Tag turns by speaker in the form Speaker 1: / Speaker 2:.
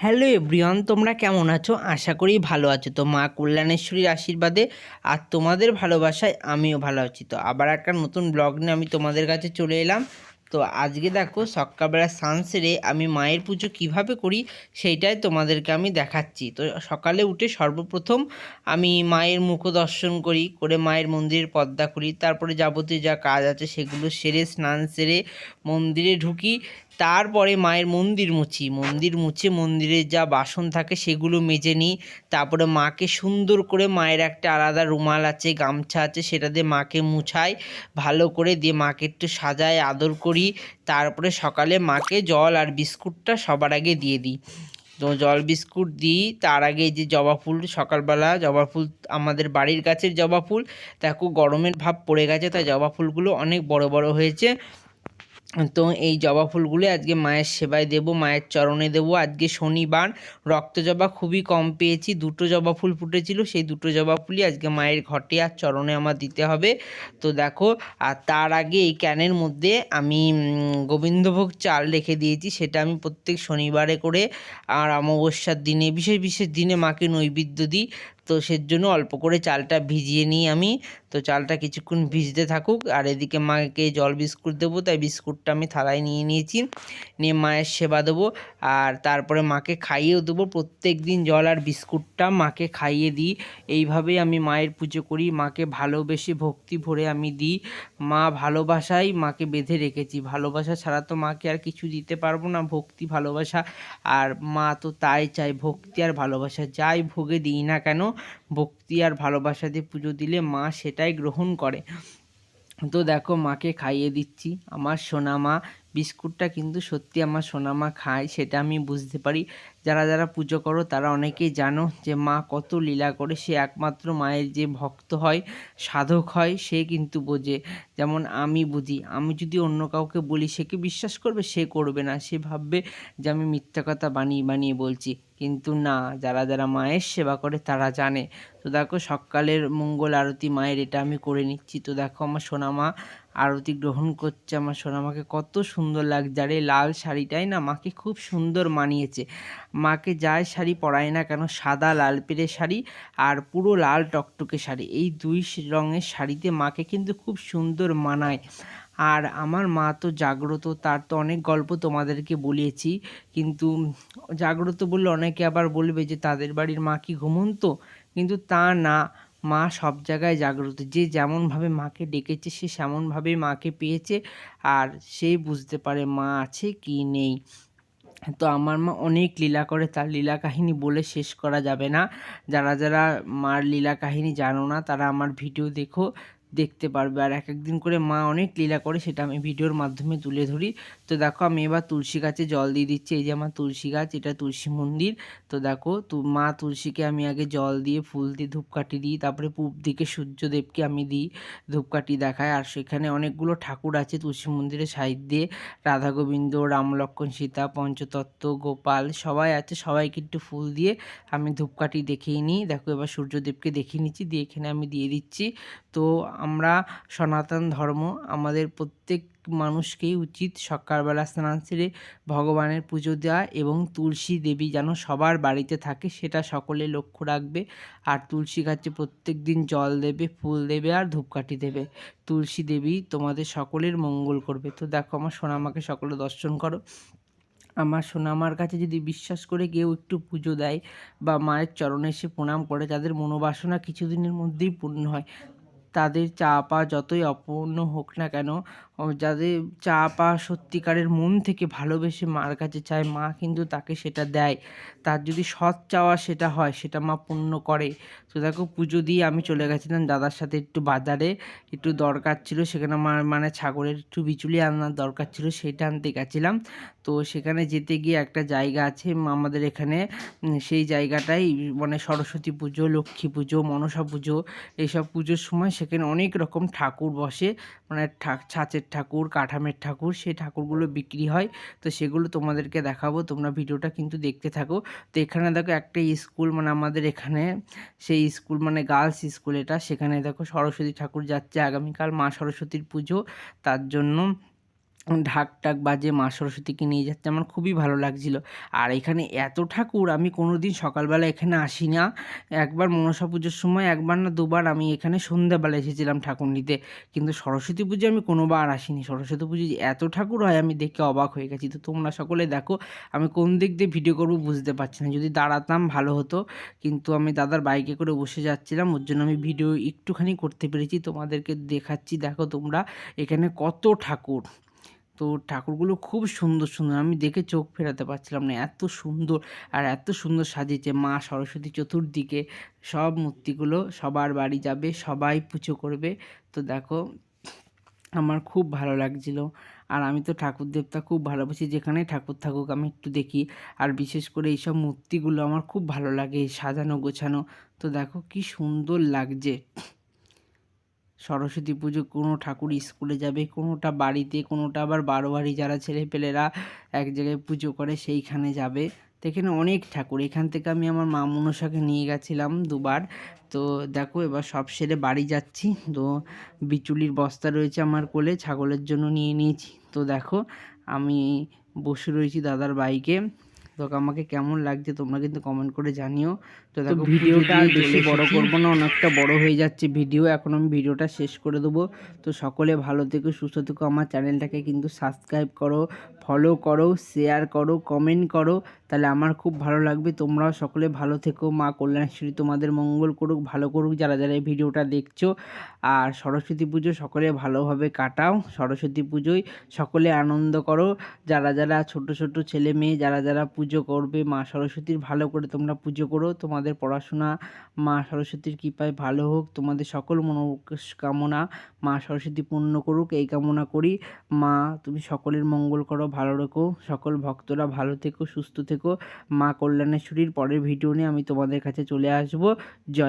Speaker 1: Hello everyone, তোমরা কেমন আছো? আশা করি ভালো আছো। তো মা কল্যাণেশ্বরীর আশীর্বাদে আর তোমাদের ভালোবাসায় আমিও ভালো আছি। তো আবার একটা নতুন ব্লগ নিয়ে আমি তোমাদের কাছে চলে এলাম। তো আজকে দেখো সকালবেলা স্নান সেরে আমি মায়ের পুজো কিভাবে করি সেইটাই তোমাদেরকে আমি দেখাচ্ছি। তো সকালে উঠে সর্বপ্রথম আমি মায়ের মুখ দর্শন করি, করে মায়ের মন্দিরের পর্দা করি, তারপরে যাবতীয় যা কাজ আছে সেগুলো সেরে স্নান সেরে মন্দিরে ঢুকি। তারপরে মায়ের মন্দির মুছে মন্দিরে যা বাসন থাকে সেগুলো মেজে নিই। তারপরে মাকে সুন্দর করে, মায়ের একটা আলাদা রুমাল আছে, গামছা আছে, সেটা দিয়ে মাকে মুছাই ভালো করে, দিয়ে মাকে একটু সাজায় আদর করি। তারপরে সকালে মাকে জল আর বিস্কুটটা সবার আগে দিয়ে দিই। তো জল বিস্কুট দিই, তার আগে যে জবা ফুল, সকালবেলা জবা ফুল আমাদের বাড়ির গাছের জবা ফুল, দেখো গরমের ভাব পড়ে গেছে তাই জবা ফুলগুলো অনেক বড় বড় হয়েছে। তো এই জবা ফুলগুলো আজকে মায়ের সেবায় দেব, মায়ের চরণে দেব। আজকে শনিবার, রক্ত জবা খুবই কম পেয়েছি, দুটো জবা ফুল ফুটেছিল, সেই দুটো জবা ফুলই আজকে মায়ের ঘটে আর চরণে আমার দিতে হবে। তো দেখো, আর তার আগে এই ক্যানের মধ্যে আমি গোবিন্দভোগ চাল রেখে দিয়েছি, সেটা আমি প্রত্যেক শনিবারে করে আর অমাবস্যার দিনে, বিশেষ বিশেষ দিনে মাকে নৈবেদ্য দিই। তো সেজন্য অল্প করে চালটা ভিজিয়ে নিই আমি। তো চালটা কিছুক্ষণ ভিজতে থাকুক, আর এদিকে মাকে জল বিস্কুট দেবো, তাই বিস্কুটটা আমি থালায় নিয়ে নিয়েছি, নিয়ে মায়ের সেবা দেবো। আর তারপরে মাকে খাইয়েও দেবো, প্রত্যেক দিন জল আর বিস্কুটটা মাকে খাইয়ে দিই। এইভাবেই আমি মায়ের পুজো করি, মাকে ভালোবেসে ভক্তি ভরে আমি দিই। মা ভালোবাসাই মাকে বেঁধে রেখেছি, ভালোবাসা ছাড়া তো মাকে আর কিছু দিতে পারবো না, ভক্তি ভালোবাসা। আর মা তো তাই চাই, ভক্তি আর ভালোবাসা, যাই ভোগে দিই না কেন ভক্তি আর ভালোবাসা দিয়ে পুজো দিলে মা সেটাই গ্রহণ করে। তো দেখো মাকে খাইয়ে দিচ্ছি, আমার সোনা মা। বিস্কুটটা কিন্তু সত্যি আমার সোনা মা খায়, সেটা আমি বুঝতে পারি। যারা যারা পুজো করো তারা অনেকেই জানো যে মা কত লীলা করে, সে একমাত্র মায়ের যে ভক্ত হয়, সাধক হয়, সে কিন্তু বোঝে। যেমন আমি বুঝি, আমি যদি অন্য কাউকে বলি সে কি বিশ্বাস করবে? সে করবে না, সে ভাববে যে আমি মিথ্যা কথা বানিয়ে বানিয়ে বলছি। কিন্তু না, যারা যারা মায়ের সেবা করে তারা জানে। তো দেখো সকালের মঙ্গল আরতি মায়ের, এটা আমি করে নিচ্ছি। তো দেখো আমার সোনামা আরতি গ্রহণ করছে, আমার সোনামাকে কত সুন্দর লাগছে। আর এই লাল শাড়িটাই না মাকে খুব সুন্দর মানিয়েছে। মাকে যাই শাড়ি পরায় না কেন, সাদা লাল পেরে শাড়ি আর পুরো লাল টকটকে শাড়ি, এই দুই রঙের শাড়িতে মাকে কিন্তু খুব সুন্দর মানায়। আর আমার মা তো জাগ্রত, তার তো অনেক গল্প তোমাদেরকে বলিয়েছি। কিন্তু জাগ্রত বললে অনেকে আবার বলবে যে তাদের বাড়ির মা কি ঘুমন্ত, কিন্তু তা না। মা সব জায়গায় জাগ্রত, যে যেমনভাবে মাকে ডেকেছে সে সেমনভাবেই মাকে পেয়েছে, আর সেই বুঝতে পারে মা আছে কি নেই। তো আমার মা অনেক লীলা করে, তার লীলা কাহিনী বলে শেষ করা যাবে না। যারা যারা মার লীলা কাহিনী জানো না তারা আমার ভিডিও দেখতে পারবে। আর এক একদিন করে মা অনেক লীলা করে, সেটা আমি ভিডিওর মাধ্যমে তুলে ধরি। তো দেখো আমি এবার তুলসী গাছে জল দিয়ে দিচ্ছি। এই যে আমার তুলসী গাছ, এটা তুলসী মন্দির। তো দেখো মা তুলসীকে আমি আগে জল দিয়ে, ফুল দিয়ে, ধূপকাঠি দিই, তারপরে পূব দিকে সূর্যদেবকে আমি দিই, ধূপকাঠি দেখায়। আর সেখানে অনেকগুলো ঠাকুর আছে তুলসী মন্দিরের সাইড দিয়ে, রাধা গোবিন্দ, রাম লক্ষ্মণ সীতা, পঞ্চতত্ত্ব, গোপাল সবাই আছে, সবাইকে একটু ফুল দিয়ে আমি ধূপকাঠি দেখিয়ে নিই। দেখো এবার সূর্যদেবকে দেখিয়ে নিচ্ছি, দিয়ে এখানে আমি দিয়ে দিচ্ছি। তো আমরা সনাতন ধর্ম, আমাদের প্রত্যেক মানুষকেই উচিত সকালবেলা স্নান সেরে ভগবানের পুজো দেওয়া, এবং তুলসী দেবী যেন সবার বাড়িতে থাকে সেটা সকলে লক্ষ্য রাখবে। আর তুলসী গাছে প্রত্যেক দিন জল দেবে, ফুল দেবে আর ধূপকাঠি দেবে। তুলসী দেবী তোমাদের সকলের মঙ্গল করবে। তো দেখো আমার সোনামাকে সকলে দর্শন করো। আমার সোনামার কাছে যদি বিশ্বাস করে কেউ একটু পুজো দেয় বা মায়ের চরণে এসে প্রণাম করে, তাদের মনোবাসনা কিছুদিনের মধ্যেই পূর্ণ হয়। তাদের চা পাওয়া যতই অপূর্ণ হোক না কেন, যাদের চা পাওয়া সত্যিকারের মন থেকে ভালোবেসে মার কাছে চায়, মা কিন্তু তাকে সেটা দেয়। তার যদি সৎ চাওয়া সেটা হয়, সেটা মা পূর্ণ করে। তো দেখো পুজো দিয়ে আমি চলে গেছিলাম দাদার সাথে একটু বাজারে, একটু দরকার ছিল, সেখানে আমার মানে ছাগলের একটু বিচুলি আনার দরকার ছিল, সেটা আনতে গেছিলাম। তো সেখানে যেতে গিয়ে একটা জায়গা আছে আমাদের এখানে, সেই জায়গাটাই মানে সরস্বতী পুজো, লক্ষ্মী পুজো, মনসা পুজো, এইসব পুজোর সময় সেখানে অনেক রকম ঠাকুর বসে, মানে ছাঁচের ঠাকুর, কাঠামের ঠাকুর, সেই ঠাকুরগুলো বিক্রি হয়। তো সেগুলো তোমাদেরকে দেখাবো, তোমরা ভিডিওটা কিন্তু দেখতে থাকো। তো এখানে দেখো একটা স্কুল, মানে আমাদের এখানে সেই স্কুল মানে গার্লস স্কুল এটা, সেখানে দেখো সরস্বতী ঠাকুর যাচ্ছে, আগামীকাল মা সরস্বতীর পুজো, তার জন্য ঢাক টাক বাজে মা সরস্বতীকে নিয়ে যাচ্ছে, আমার খুবই ভালো লাগছিল। আর এখানে এত ঠাকুর আমি কোনো দিন সকালবেলা এখানে আসি না। একবার মনসা পুজোর সময় একবার না দুবার আমি এখানে সন্ধ্যাবেলা এসেছিলাম ঠাকুর নিতে, কিন্তু সরস্বতী পুজো আমি কোনোবার আসিনি। সরস্বতী পুজো যে এত ঠাকুর হয় আমি দেখে অবাক হয়ে গেছি। তো তোমরা সকলে দেখো, আমি কোন দিক দিয়ে ভিডিও করবো বুঝতে পারছি না, যদি দাঁড়াতাম ভালো হতো, কিন্তু আমি দাদার বাইকে করে বসে যাচ্ছিলাম, ওর জন্য আমি ভিডিও একটুখানি করতে পেরেছি, তোমাদেরকে দেখাচ্ছি। দেখো তোমরা এখানে কত ঠাকুর, তো ঠাকুরগুলো খুব সুন্দর সুন্দর, আমি দেখে চোখ ফেরাতে পারছিলাম না, এত সুন্দর আর এত সুন্দর সাজিয়েছে মা সরস্বতী। চতুর্দিকে সব মূর্তিগুলো সবার বাড়ি যাবে, সবাই পুজো করবে। তো দেখো আমার খুব ভালো লাগছিল। আর আমি তো ঠাকুর দেবতা খুব ভালোবাসি, যেখানে ঠাকুর থাকুক আমি একটু দেখি। আর বিশেষ করে এইসব মূর্তিগুলো আমার খুব ভালো লাগে সাজানো গোছানো। তো দেখো কি সুন্দর লাগছে। সরস্বতী পুজো কোনো ঠাকুর স্কুলে যাবে, কোনোটা বাড়িতে, কোনোটা আবার বারোয়ারি যারা ছেলেপেলেরা এক জায়গায় পুজো করে সেইখানে যাবে। তো এখানে অনেক ঠাকুর, এখান থেকে আমি আমার মা মনসাকে নিয়ে গেছিলাম দুবার। তো দেখো এবার সব সেরে বাড়ি যাচ্ছি। তো বিচুলির বস্তা রয়েছে আমার কোলে, ছাগলের জন্য নিয়ে নিয়েছি। তো দেখো আমি বসে রয়েছি দাদার বাইকে। তো আমাকে কেমন লাগছে তোমরা কিন্তু কমেন্ট করে জানিও। তো দেখো ভিডিওটা আর বেশি বড় করবো না, অনেকটা বড় হয়ে যাচ্ছে ভিডিও, এখন আমি ভিডিওটা শেষ করে দেবো। তো সকলে ভালো থেকো, সুস্থ থেকো, আমার চ্যানেলটাকে কিন্তু সাবস্ক্রাইব করো, ফলো করো, শেয়ার করো, কমেন্ট করো, তাহলে আমার খুব ভালো লাগবে। তোমরাও সকলে ভালো থেকো, মা কল্যাণেশ্বরী তোমাদের মঙ্গল করুক, ভালো করুক যারা যারা এই ভিডিওটা দেখছো। আর সরস্বতী পুজো সকলে ভালোভাবে কাটাও, সরস্বতী পুজোয় সকলে আনন্দ করো। যারা যারা ছোট ছোট ছেলে মেয়ে যারা যারা পুজো করবে মা সরস্বতীর, ভালো করে তোমরা পুজো করো, তোমাদের পড়াশোনা মা সরস্বতীর কৃপায় ভালো হোক, তোমাদের সকল মনোকামনা মা সরস্বতী পূর্ণ করুক, এই কামনা করি। মা তুমি সকলের মঙ্গল করো, ভালো রেখো, সকল ভক্তরা ভালো থেকো, সুস্থ থেকো। মা কল্যাণেশ্বরীর পরের ভিডিও নিয়ে আমি তোমাদের কাছে চলে আসবো। জয়।